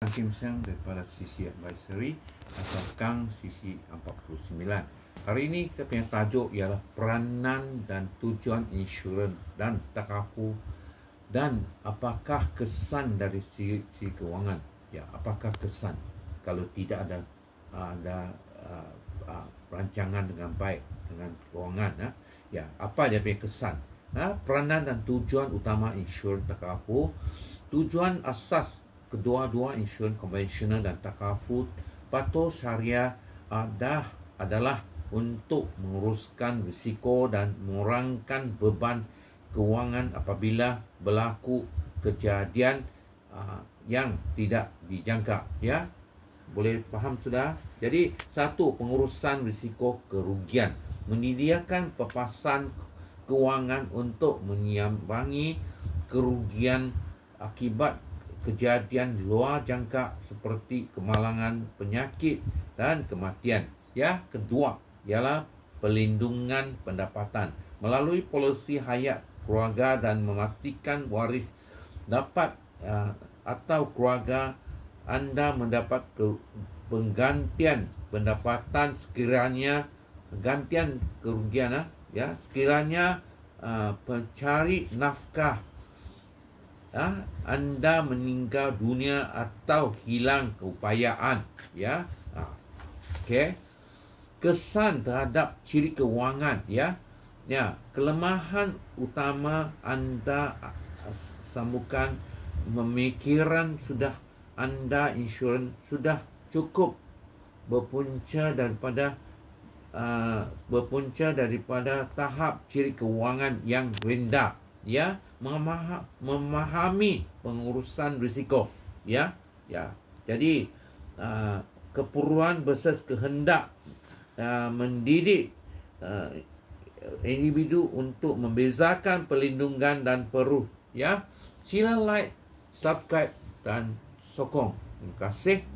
Kim Siang daripada sisi advisory atau Kang sisi 49. Hari ini kita punya tajuk ialah peranan dan tujuan insurans dan takaful dan apakah kesan dari sisi kewangan. Ya, apakah kesan kalau tidak ada rancangan dengan baik dengan kewangan. Ya, apa dia punya kesan? Peranan dan tujuan utama insurans takaful. Tujuan asas kedua-dua insurans konvensional dan takaful patuh syariah adalah untuk menguruskan risiko dan mengurangkan beban kewangan apabila berlaku kejadian yang tidak dijangka. Ya, boleh faham sudah? Jadi, satu, pengurusan risiko kerugian, menyediakan papasan kewangan untuk menyambangi kerugian akibat kejadian luar jangka seperti kemalangan, penyakit dan kematian. Ya, kedua ialah pelindungan pendapatan melalui polisi hayat keluarga dan memastikan waris dapat atau keluarga anda mendapat penggantian pendapatan sekiranya gantian kerugian sekiranya pencari nafkah anda meninggal dunia atau hilang keupayaan. Ya, okey. Kesan terhadap ciri kewangan. Ya, kelemahan utama anda sambungkan pemikiran sudah anda insurans sudah cukup berpunca daripada tahap ciri kewangan yang rendah. Ya, memahami pengurusan risiko. Ya. Jadi keperluan versus kehendak mendidik individu untuk membezakan perlindungan dan perlu. Ya, sila like, subscribe dan sokong. Terima kasih.